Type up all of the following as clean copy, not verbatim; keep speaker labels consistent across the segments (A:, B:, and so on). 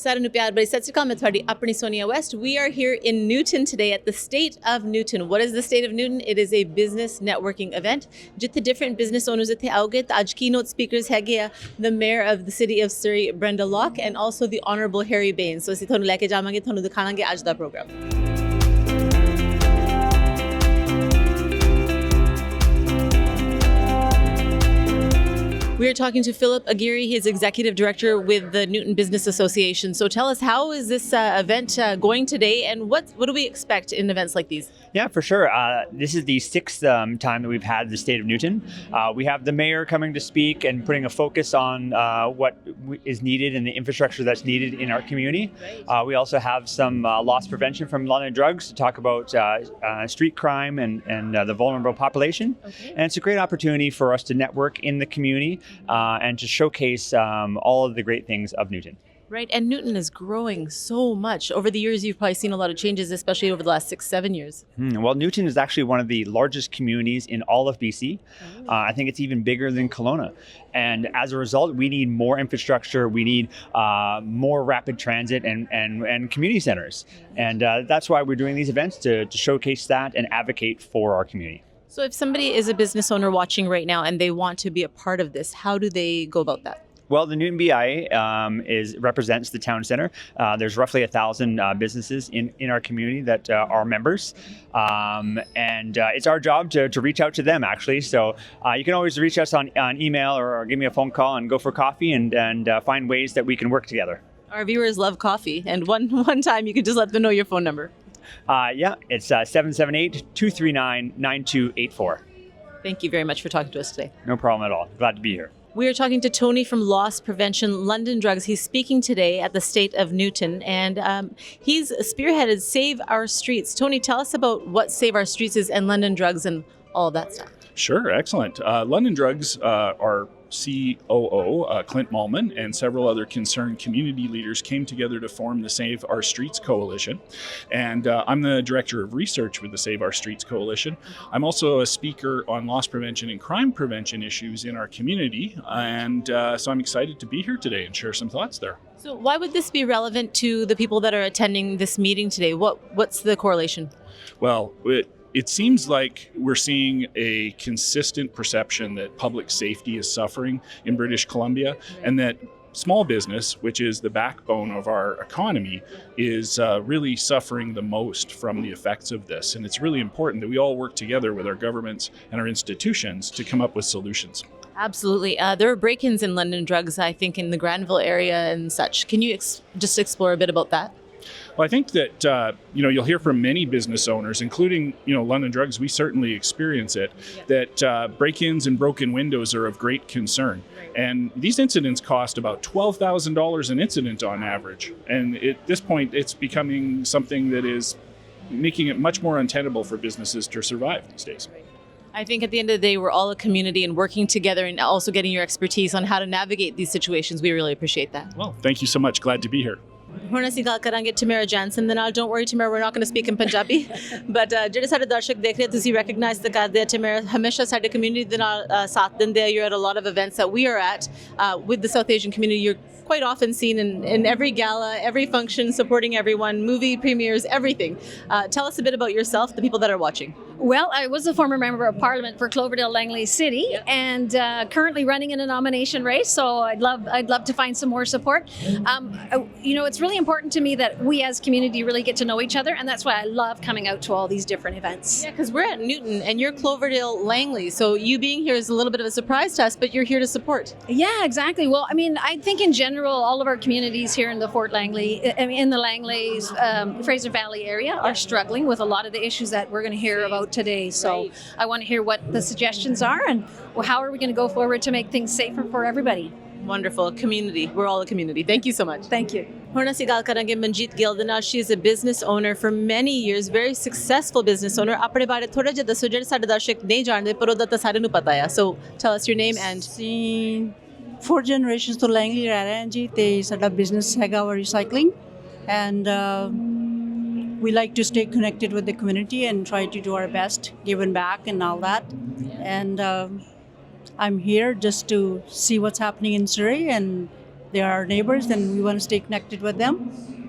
A: ਸਾਰਿਆਂ ਨੂੰ ਪਿਆਰ ਭਰੀ ਸਤਿ ਸ਼੍ਰੀ ਅਕਾਲ ਮੈਂ ਤੁਹਾਡੀ ਆਪਣੀ Sonia West. We are here in Newton today at the State of Newton. What is the State of Newton? It is a business networking event. ਜਿੱਥੇ different business owners ਇੱਥੇ ਆਉਗੇ ਤਾਂ ਅੱਜ keynote speakers ਹੈਗੇ ਆ the Mayor of the City of Surrey, Brenda Locke, and also the Honourable Harry Bain. So ਅਸੀਂ ਤੁਹਾਨੂੰ ਲੈ ਕੇ ਜਾਵਾਂਗੇ, ਤੁਹਾਨੂੰ ਦਿਖਾਵਾਂਗੇ ਅੱਜ ਦਾ programme. We are talking to Philip Aguirre. He is Executive Director with the Newton Business Association. So tell us, how is this event going today, and what do we expect in events like these?
B: Yeah, for sure. This is the sixth time that we've had the State of Newton. We have the mayor coming to speak and putting a focus on what is needed and the infrastructure that's needed in our community. We also have some loss prevention from London drugs to talk about street crime and the vulnerable population. Okay. And it's a great opportunity for us to network in the community and to showcase all of the great things of Newton.
A: Right, and Newton is growing so much. Over the years, you've probably seen a lot of changes, especially over the last 6-7 years.
B: Well, Newton is actually one of the largest communities in all of BC. I think it's even bigger than Kelowna. And as a result, we need more infrastructure. We need more rapid transit and community centers. And that's why we're doing these events, to showcase that and advocate for our community.
A: So if somebody is a business owner watching right now and they want to be a part of this, how do they go about that?
B: Well, the Newton BIA represents the town center. There's roughly 1,000 businesses in our community that are members. And it's our job to reach out to them, actually. So you can always reach us on email or give me a phone call and go for coffee and find ways that we can work together.
A: Our viewers love coffee. And one time you could just let them know your phone number.
B: Yeah, it's 778-239-9284.
A: Thank you very much for talking to us today.
B: No problem at all. Glad to be here.
A: We are talking to Tony from Loss Prevention London Drugs. He's speaking today at the State of Newton, and he's spearheaded Save Our Streets. Tony, tell us about what Save Our Streets is and London Drugs and all of that stuff.
C: Sure, excellent. London Drugs are COO, Clint Malman, and several other concerned community leaders came together to form the Save Our Streets Coalition. And I'm the Director of Research with the Save Our Streets Coalition. I'm also a speaker on loss prevention and crime prevention issues in our community. And so I'm excited to be here today and share some thoughts there.
A: So why would this be relevant to the people that are attending this meeting today? What's the correlation?
C: Well, it seems like we're seeing a consistent perception that public safety is suffering in British Columbia, and that small business, which is the backbone of our economy, is really suffering the most from the effects of this. And it's really important that we all work together with our governments and our institutions to come up with solutions.
A: Absolutely. There are break-ins in London Drugs, I think, in the Granville area and such. Can you just explore a bit about that?
C: Well, I think that, you'll hear from many business owners, including, London Drugs, we certainly experience it, that break-ins and broken windows are of great concern. And these incidents cost about $12,000 an incident on average. And at this point, it's becoming something that is making it much more untenable for businesses to survive these days.
A: I think at the end of the day, we're all a community, and working together and also getting your expertise on how to navigate these situations, we really appreciate that.
C: Well, thank you so much. Glad to be here.
A: ਹੁਣ ਅਸੀਂ ਗੱਲ ਕਰਾਂਗੇ Tamara Jansen ਦੇ ਨਾਲ. Don't worry, Tamara, we're not going to speak in Punjabi. But ਜਿਹੜੇ ਸਾਡੇ ਦਰਸ਼ਕ ਦੇਖ ਰਹੇ, ਤੁਸੀਂ recognize ਤਾਂ ਕਰਦੇ ਆ. Tamara ਹਮੇਸ਼ਾ ਸਾਡੇ community ਦੇ ਨਾਲ ਸਾਥ ਦਿੰਦੇ ਆ. You're at a lot of events that we are at with the South Asian community. You're quite often seen in every gala, every function, supporting everyone, movie premieres, everything. Tell us a bit about yourself, the people that are watching.
D: Well, I was a former member of Parliament for Cloverdale Langley City, and currently running in a nomination race. So I'd love to find some more support. It's really important to me that we as community really get to know each other, and that's why I love coming out to all these different events.
A: Yeah, because we're at Newton and you're Cloverdale Langley, so you being here is a little bit of a surprise to us, but you're here to support.
D: Yeah, exactly. Well, I mean, I think in general, all of our communities here in the Fort Langley, in the Langleys, Fraser Valley area, are struggling with a lot of the issues that we're going to hear about today. So I want to hear what the suggestions are and how are we going to go forward to make things safer for everybody.
A: Wonderful. Community. We're all a community. Thank you so much.
D: Thank you.
A: ਹੁਣ ਅਸੀਂ ਗੱਲ ਕਰਾਂਗੇ ਮਨਜੀਤ ਗਿੱਲ ਦੇ ਨਾਲ. She is a business owner for many years, very successful business owner. ਆਪਣੇ ਬਾਰੇ ਥੋੜਾ ਜਿਹਾ ਦੱਸੋ, ਜਿਹੜੇ ਸਾਡੇ ਦਰਸ਼ਕ ਨਹੀਂ ਜਾਣਦੇ ਪਰ ਉਹਦਾ ਤਾਂ ਸਾਰਿਆਂ ਨੂੰ ਪਤਾ ਆ. So tell us your name and...
E: ਅਸੀਂ 4 generations ਤੋਂ Langley ਰਹਿ ਰਹੇ ਹਾਂ ਜੀ, ਤੇ ਸਾਡਾ business ਹੈਗਾ ਵਾ recycling, and we like to stay connected with the community and try to do our best, giving back and all that. And I'm here just to see what's happening in Surrey and they are our neighbors and we want to stay connected with them.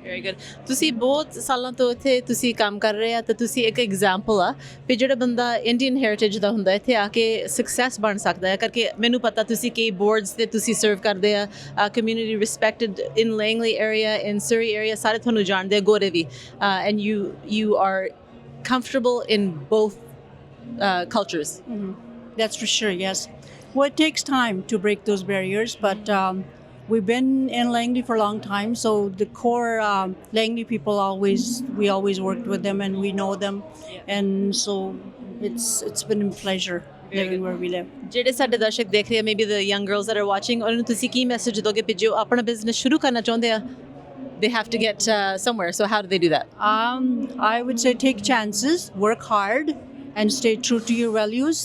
A: Very good ਤੁਸੀਂ ਬਹੁਤ ਸਾਲਾਂ ਤੋਂ ਇੱਥੇ ਤੁਸੀਂ ਕੰਮ ਕਰ ਰਹੇ ਆ ਤੇ ਤੁਸੀਂ ਇੱਕ ਐਗਜ਼ਾਮਪਲ ਆ ਵੀ ਜਿਹੜਾ ਬੰਦਾ ਇੰਡੀਅਨ ਹੈਰੀਟੇਜ ਦਾ ਹੁੰਦਾ ਇੱਥੇ ਆ ਕੇ ਸਕਸੈਸ ਬਣ ਸਕਦਾ ਹੈ ਕਰਕੇ ਮੈਨੂੰ ਪਤਾ ਤੁਸੀਂ ਕਈ ਬੋਰਡਸ ਤੇ ਤੁਸੀਂ ਸਰਵ ਕਰਦੇ ਆ community respected in Langley area in Surrey area ਸਾਰੇ ਤੁਹਾਨੂੰ ਜਾਣਦੇ ਆ ਗੋਰੇ ਵੀ and you are comfortable in both cultures.
E: That's for sure, yes. Well, it takes time to break those barriers, but we've been in Langley for a long time, so the core Langley people we always worked with them and we know them, and so it's been a pleasure living where we live.
A: ਜਿਹੜੇ ਸਾਡੇ ਦਰਸ਼ਕ ਦੇਖ ਰਹੇ ਆ maybe the young girls that are watching ਉਹਨਾਂ ਨੂੰ ਤੁਸੀਂ ਕੀ message ਦੋਗੇ ਕਿ ਜੋ ਆਪਣਾ ਬਿਜ਼ਨਸ ਸ਼ੁਰੂ ਕਰਨਾ ਚਾਹੁੰਦੇ ਆ they have to get somewhere. So how do they do that?
E: I would say take chances, work hard, and stay true to your values,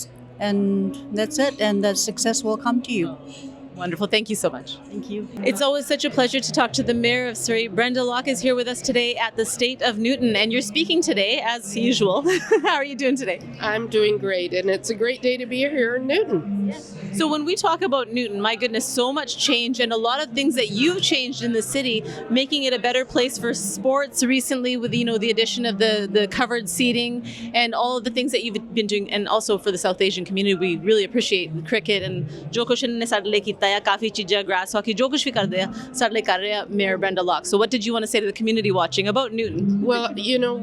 E: and that's it. And that success will come to you.
A: Wonderful. Thank you so much.
E: Thank you.
A: It's always such a pleasure to talk to the Mayor of Surrey. Brenda Locke is here with us today at the State of Newton, and you're speaking today as usual. How are you doing today?
F: I'm doing great, and it's a great day to be here in Newton.
A: So when we talk about Newton, my goodness, so much change and a lot of things that you've changed in the city, making it a better place for sports recently with, the addition of the covered seating and all of the things that you've been doing. And also for the South Asian community, we really appreciate cricket and jo kuch inne sade liye kita hai, kafi cheezaं, grass hockey, jo kuch bhi karde hai, sade liye kar rahe hai Mayor Brenda Locke. So what did you want to say to the community watching about Newton?
F: Well,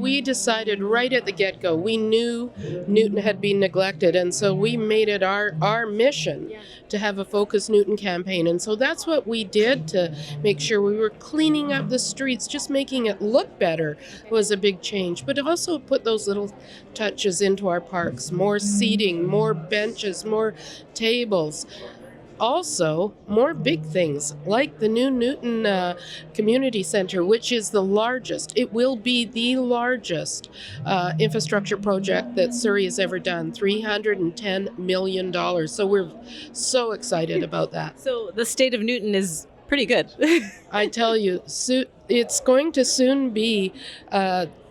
F: we decided right at the get-go. We knew Newton had been neglected, and so we made it our mission to have a Focus Newton campaign. And so that's what we did to make sure we were cleaning up the streets, just making it look better was a big change. But also put those little touches into our parks, more seating, more benches, more tables. Also, more big things like the new Newton Community Center, which is the largest. It will be the largest infrastructure project that Surrey has ever done, $310 million. So we're so excited about that.
A: So the state of Newton is pretty good.
F: I tell you, it's going to soon be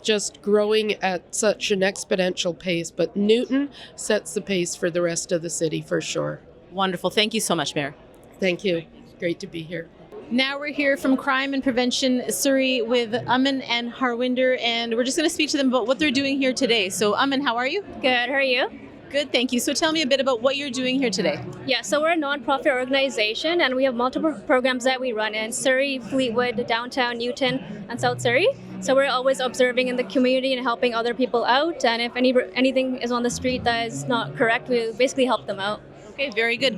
F: just growing at such an exponential pace, but Newton sets the pace for the rest of the city for sure.
A: Wonderful. Thank you so much, Mayor.
F: Thank you. Great to be here.
A: Now we're here from Crime and Prevention Surrey with Aman and Harwinder, and we're just going to speak to them about what they're doing here today. So Aman, how are you?
G: Good, how are you?
A: Good, thank you. So tell me a bit about what you're doing here today.
G: Yeah, so we're a non-profit organization and we have multiple programs that we run in Surrey, Fleetwood, downtown Newton, and South Surrey. So we're always observing in the community and helping other people out, and if anything is on the street that is not correct, we basically help them out.
A: Okay, very good.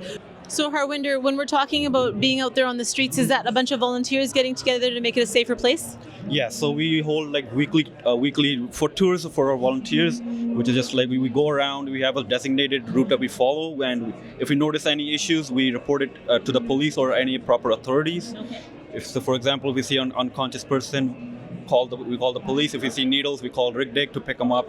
A: So Harwinder, when we're talking about being out there on the streets, is that a bunch of volunteers getting together to make it a safer place?
H: Yeah, so we hold like weekly foot tours for our volunteers, which is just like we go around, we have a designated route that we follow, and if we notice any issues, we report it to the police or any proper authorities.
A: Okay.
H: So for example, we see an unconscious person, we call the police. If we see needles, we call Rig to pick them up.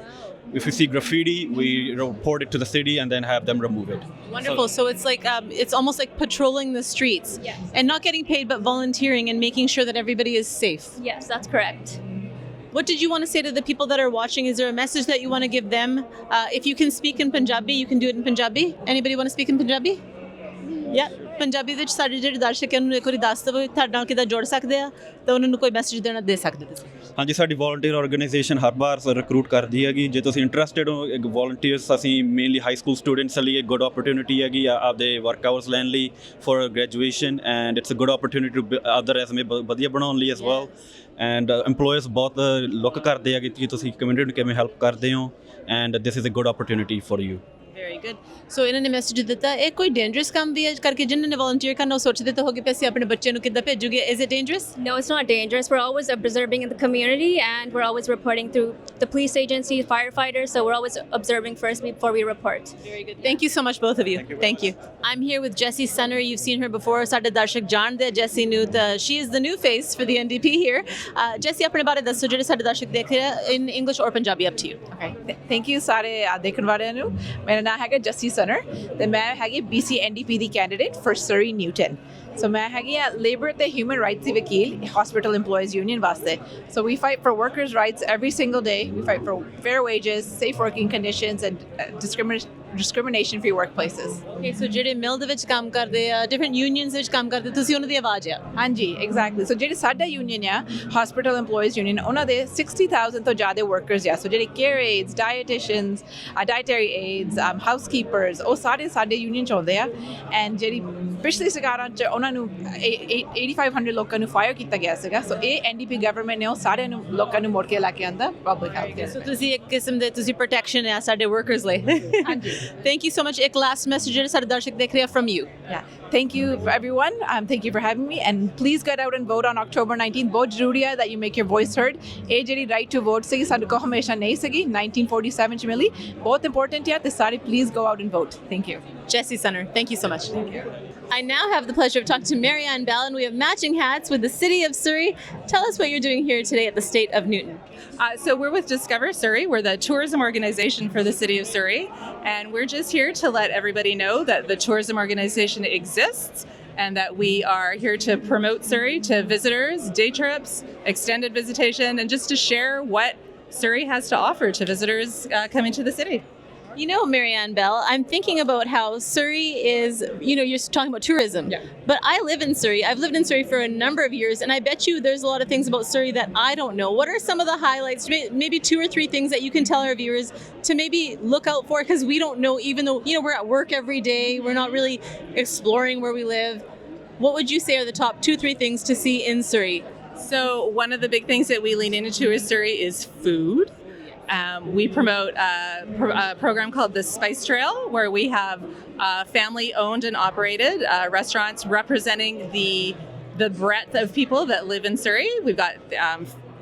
H: If we see graffiti, we report it to the city and then have them remove it.
A: Wonderful. So it's like it's almost like patrolling the streets.
G: Yes.
A: And not getting paid, but volunteering and making sure that everybody is safe.
G: Yes, that's correct.
A: What did you want to say to the people that are watching? Is there a message that you want to give them? If you can speak in Punjabi, you can do it in Punjabi. Anybody want to speak in Punjabi? Yeah. Punjabi ਵਿੱਚ ਸਾਡੇ ਜਿਹੜੇ ਦਰਸ਼ਕ ਹਨ ਉਹਨੂੰ ਇੱਕ ਵਾਰੀ ਦੱਸ ਦਿਓ ਤੁਹਾਡੇ ਨਾਲ ਕਿੱਦਾਂ ਜੁੜ ਸਕਦੇ ਆ ਤਾਂ ਉਹਨਾਂ ਨੂੰ ਕੋਈ ਮੈਸੇਜ ਦੇਣਾ ਦੇ ਸਕਦੇ ਤੁਸੀਂ
H: ਹਾਂਜੀ ਸਾਡੀ ਵੋਲੰਟੀਅਰ ਆਰਗੇਨਾਈਜੇਸ਼ਨ ਹਰ ਵਾਰ ਰਿਕਰੂਟ ਕਰਦੀ ਹੈਗੀ ਜੇ ਤੁਸੀਂ ਇੰਟਰਸਟਿਡ ਹੋ ਇੱਕ ਵੋਲੰਟੀਅਰਸ ਅਸੀਂ ਮੇਨਲੀ ਹਾਈ ਸਕੂਲ ਸਟੂਡੈਂਟਸ ਲਈ ਇੱਕ ਗੁੱਡ ਓਪਰਚੁਨਿਟੀ ਹੈਗੀ ਆਪਦੇ ਵਰਕ ਆਵਰਸ ਲੈਣ ਲਈ for graduation and it's a good opportunity to ਆਪਦਾ ਰੈਜ਼ੂਮੇ ਵਧੀਆ ਬਣਾਉਣ ਲਈ ਐਜ਼ ਵੈਲ ਐਂਡ EMPLOYERS ਬਹੁਤ ਲੁੱਕ ਕਰਦੇ ਹੈਗੇ ਕਿ ਤੁਸੀਂ ਕਮਿਊਨਿਟੀ ਨੂੰ ਕਿਵੇਂ ਹੈਲਪ ਕਰਦੇ ਹੋ and this is a good opportunity for you
A: very good so ਇਹਨਾਂ ਨੇ ਮੈਸੇਜ ਦਿੱਤਾ ਇਹ ਕੋਈ ਡੇਂਜਰਸ ਕੰਮ ਵੀ ਹੈ ਕਰਕੇ ਜਿਨ੍ਹਾਂ ਨੇ ਵੋਲੰਟੀਅਰ ਕਰਨਾ ਉਹ ਸੋਚਦੇ ਤਾਂ ਹੋਗੇ ਕਿ ਅਸੀਂ ਆਪਣੇ ਬੱਚੇ ਨੂੰ ਕਿੱਦਾਂ ਭੇਜੂਗੇ is it dangerous
G: No, it's not dangerous. We're always observing in the community and we're always reporting through the police agency, firefighters, so we're always observing first before we report.
A: Very good. Thank you so much, both of you. Thank you. I'm here with Jessie Sunner. You've seen her before. ਸਾਡੇ ਦਰਸ਼ਕ ਜਾਣਦੇ Jessie ਨੂੰ ਤਾਂ she is the new face for the NDP here. Jessie ਆਪਣੇ ਬਾਰੇ ਦੱਸੋ ਜਿਹੜੇ ਸਾਡੇ ਦਰਸ਼ਕ ਦੇਖ ਰਹੇ ਆ in English or Punjabi up to you.
I: Okay. Thank you ਸਾਰੇ ਦੇਖਣ ਵਾਲਿਆਂ ਨੂੰ ਮੇਰਾ ਨਾਮ ਹੈਗਾ ਜੱਸੀ ਸਨਰ ਤੇ ਮੈਂ ਹੈਗੀ BC NDP the candidate for Surrey Newton. So ਮੈਂ ਹੈਗੀ ਆ ਲੇਬਰ ਤੇ ਹਿਊਮਨ ਰਾਈਟਸ ਦੀ ਵਕੀਲ ਹਸਪੀਟਲ EMPLOYEES Union ਵਾਸਤੇ. So we fight for workers' rights every single day. We fight for fair wages, safe working conditions and discrimination-free workplaces.
A: Okay, so ਜਿਹੜੇ ਮਿਲ ਦੇ ਵਿੱਚ ਕੰਮ ਕਰਦੇ ਆ ਡਿਫਰੈਂਟ ਯੂਨੀਅਨਸ ਵਿੱਚ ਕੰਮ ਕਰਦੇ ਤੁਸੀਂ ਉਹਨਾਂ ਦੀ ਆਵਾਜ਼ ਆ
I: ਹਾਂਜੀ ਐਗਜ਼ੈਕਟਲੀ ਸੋ ਜਿਹੜੀ ਸਾਡਾ ਯੂਨੀਅਨ ਆ ਹਸਪੀਟਲ EMPLOYEES ਯੂਨੀਅਨ ਉਹਨਾਂ ਦੇ 60,000 ਤੋਂ ਜ਼ਿਆਦਾ ਵਰਕਰਸ ਆ ਸੋ ਜਿਹੜੇ care aides dietitians dietary aides housekeepers ਉਹ ਸਾਰੇ ਸਾਡੇ ਯੂਨੀਅਨ ਚ ਆਉਂਦੇ ਆ ਐਂਡ ਜਿਹੜੀ ਪਿਛਲੀ ਸਰਕਾਰਾਂ ਚ ਉਹਨਾਂ ਨੂੰ 8500 ਲੋਕਾਂ ਨੂੰ ਫਾਇਰ ਕੀਤਾ ਗਿਆ ਸੀਗਾ ਸੋ ਇਹ NDP ਗਵਰਨਮੈਂਟ ਨੇ ਉਹ ਸਾਰਿਆਂ ਨੂੰ ਲੋਕਾਂ ਨੂੰ ਮੋੜ ਕੇ ਲੈ ਕੇ ਆਂਦਾ ਪਬਲਿਕ ਹੈਲਥ ਕੇਅਰ
A: ਸੋ ਤੁਸੀਂ ਇੱਕ ਕਿਸਮ ਦੇ ਤੁਸੀਂ ਪ੍ਰੋਟੈਕਸ਼ਨ ਆ ਸਾਡੇ ਵਰਕਰਸ ਲਈ
I: ਹਾਂਜੀ
A: ਥੈਂਕ ਯੂ ਸੋ ਮਚ ਇੱਕ ਲਾਸਟ ਮੈਸੇਜ ਜਿਹੜੇ ਸਾਡੇ ਦਰਸ਼ਕ ਦੇਖ ਰਹੇ ਆ from you
I: Yeah. Thank you for everyone. Thank you for having me. And please get out and vote on October 19th. बहुत जरूरी है that you make your voice heard. ये ਜਿਹੜੀ right to vote ਸੀ ਸਾਨੂੰ ਕੋ ਹਮੇਸ਼ਾ ਨਹੀਂ ਸੀਗੀ 1947 ਚ ਮਿਲੀ ਬਹੁਤ important ਹੈ ਤੇ ਸਾਰੇ please go out and vote. Thank you.
A: Jesse Sunner, thank you so much. Thank you. I now have the pleasure of talking to Marianne Bell, and we have matching hats with the City of Surrey. Tell us what you're doing here today at the State of Newton.
J: So we're with Discover Surrey. We're the tourism organization for the City of Surrey. And we're just here to let everybody know that the tourism organization exists and that we are here to promote Surrey to visitors, day trips, extended visitation, and just to share what Surrey has to offer to visitors coming to the city.
A: You know, Marianne Bell, I'm thinking about how Surrey is, you know, you're talking about tourism.
J: Yeah.
A: But I live in Surrey. I've lived in Surrey for a number of years, and I bet you there's a lot of things about Surrey that I don't know. What are some of the highlights, maybe 2 or 3 things that you can tell our viewers to maybe look out for? Because we don't know, even though, you know, we're at work every day, we're not really exploring where we live. What would you say are the top 2-3 things to see in Surrey?
J: So one of the big things that we lean into is Surrey is food. We promote a program called the Spice Trail, where we have family-owned and operated restaurants representing the breadth of people that live in Surrey. We've got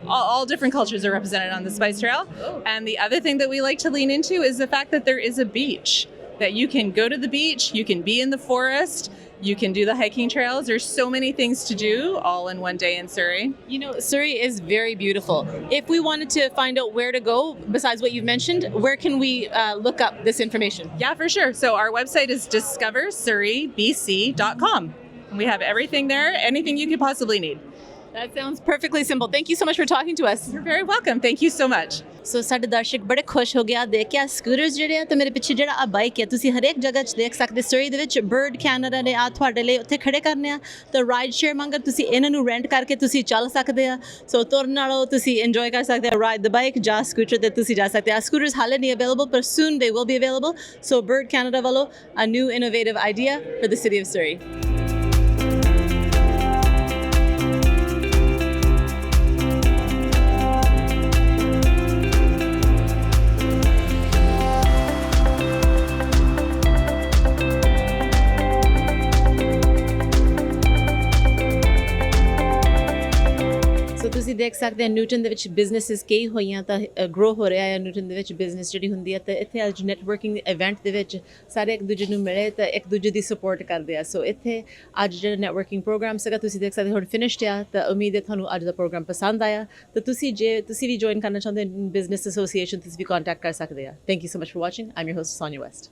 J: all different cultures are represented on the Spice Trail. And the other thing that we like to lean into is the fact that there is a beach, that you can go to the beach, you can be in the forest, you can do the hiking trails. There's so many things to do all in one day in Surrey.
A: You know, Surrey is very beautiful. If we wanted to find out where to go, besides what you've mentioned, where can we look up this information?
J: Yeah, for sure. So our website is discoversurreybc.com. We have everything there, anything you could possibly need.
A: That sounds perfectly simple. Thank you so much for talking to us.
J: You're very welcome. Thank you so much.
A: ਸੋ ਸਾਡੇ ਦਰਸ਼ਕ ਬੜੇ ਖੁਸ਼ ਹੋ ਗਿਆ ਦੇਖ ਕੇ scooters ਜਿਹੜੇ ਆ ਤੇ ਮੇਰੇ ਪਿੱਛੇ ਜਿਹੜਾ ਆ ਬਾਈਕ ਹੈ ਤੁਸੀਂ ਹਰੇਕ ਜਗ੍ਹਾ 'ਚ ਦੇਖ ਸਕਦੇ ਸਰੀ ਦੇ ਵਿੱਚ ਬਰਡ ਕੈਨਰਾ ਨੇ ਆ ਤੁਹਾਡੇ ਲਈ ਉੱਥੇ ਖੜੇ ਕਰਨੇ ਆ ਤਾਂ ਰਾਈਡ ਸ਼ੇਅਰ ਮੰਗਰ ਤੁਸੀਂ ਇਹਨਾਂ ਨੂੰ ਰੈਂਟ ਕਰਕੇ ਤੁਸੀਂ ਚੱਲ ਸਕਦੇ ਆ ਸੋ ਤੁਰਨ ਨਾਲੋਂ ਤੁਸੀਂ ਇੰਜੋਏ ਕਰ ਸਕਦੇ ਆ ਰਾਈਡ ਦ ਬਾਈਕ ਜਾਂ ਸਕੂਟਰ ਤੇ ਤੁਸੀਂ ਜਾ ਸਕਦੇ ਆ ਸਕੂਟਰਸ ਹਾਲੇ ਨਹੀਂ ਅਵੇਲੇਬਲ ਪਰ soon they will be available so ਬਰਡ ਕੈਨਰਾ ਵੱਲੋਂ a new innovative idea for the city of Surrey. ਤੁਸੀਂ ਦੇਖ ਸਕਦੇ ਆ ਨਿਊਟਨ ਦੇ ਵਿੱਚ ਬਿਜ਼ਨੈਸਿਸ ਕਈ ਹੋਈਆਂ ਤਾਂ ਗਰੋ ਹੋ ਰਿਹਾ ਹੈ ਨਿਊਟਨ ਦੇ ਵਿੱਚ ਬਿਜ਼ਨਸ ਜਿਹੜੀ ਹੁੰਦੀ ਹੈ ਤਾਂ ਇੱਥੇ ਅੱਜ ਨੈਟਵਰਕਿੰਗ ਇਵੈਂਟ ਦੇ ਵਿੱਚ ਸਾਰੇ ਇੱਕ ਦੂਜੇ ਨੂੰ ਮਿਲੇ ਤਾਂ ਇੱਕ ਦੂਜੇ ਦੀ ਸਪੋਰਟ ਕਰਦੇ ਆ ਸੋ ਇੱਥੇ ਅੱਜ ਜਿਹੜਾ ਨੈਟਵਰਕਿੰਗ ਪ੍ਰੋਗਰਾਮ ਸੀਗਾ ਤੁਸੀਂ ਦੇਖ ਸਕਦੇ ਹੁਣ ਫਿਨਿਸ਼ਡ ਆ ਤਾਂ ਉਮੀਦ ਹੈ ਤੁਹਾਨੂੰ ਅੱਜ ਦਾ ਪ੍ਰੋਗਰਾਮ ਪਸੰਦ ਆਇਆ ਤਾਂ ਤੁਸੀਂ ਵੀ ਜੁਆਇਨ ਕਰਨਾ ਚਾਹੁੰਦੇ ਬਿਜ਼ਨਸ ਐਸੋਸੀਏਸ਼ਨ ਤੁਸੀਂ ਵੀ ਕੰਟੈਕਟ ਕਰ ਸਕਦੇ ਆ thank you so much for watching I am your host Sonia West